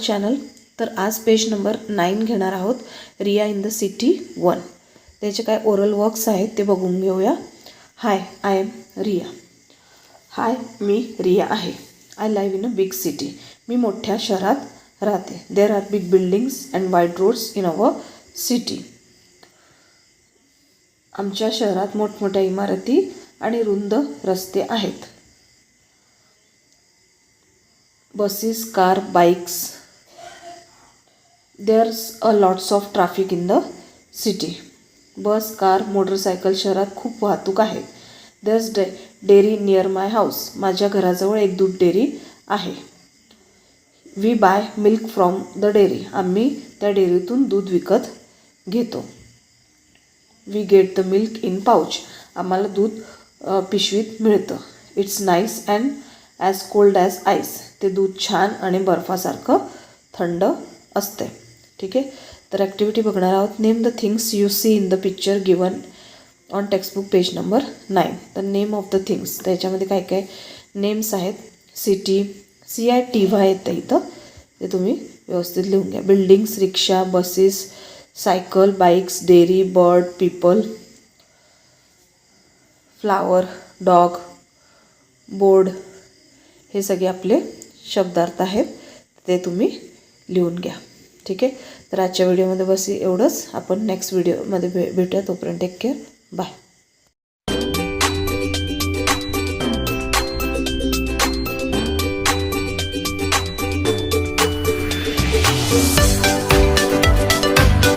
Channel. तर आज page number 9 घेणार आहोत, रिया इन द सिटी 1. त्याचे काय ओरल वर्क्स आहेत ते बघून घेऊया. Hi, I am Riya. Hi, मी रिया आहे. I live in a big city. मी मोठ्या शहरात राहते. There are big buildings and wide roads in our city. आमच्या शहरात मोठमोठ्या इमारती आणि रुंद रस्ते आहेत. Buses, car, bikes. There's a lots of traffic in the city. Bus, car, motorcycle शहरात खूप वाहतूक आहे. There's dairy near my house. माझ्या घराजवळ एक दूध डेअरी आहे. We bye milk from the dairy. आम्ही त्या डेअरीतून दूध विकत घेतो. We get the milk in pouch. आम्हाला दूध पिशवीत मिळतं. It's nice and as cold as ice. ते दूध छान आणि बर्फासारखं थंड असते. ठीक आहे. तर ॲक्टिव्हिटी बघणार आहोत. Name the things you see in the picture given on textbook page number 9. तर नेम ऑफ द थिंग्स, त्याच्यामध्ये काय काय नेम्स आहेत. सिटी, CITY येतं इथं, ते तुम्ही व्यवस्थित लिहून घ्या. Buildings, rickshaw, buses, cycle, bikes, dairy, bird, people, flower, dog, board, हे सगळे आपले शब्दार्थ आहेत, ते तुम्ही लिहून घ्या. ठीक आहे. तर आजच्या व्हिडिओमध्ये बस एवढंच. आपण नेक्स्ट व्हिडिओमध्ये भेटूया. तोपर्यंत टेक केअर. बाय.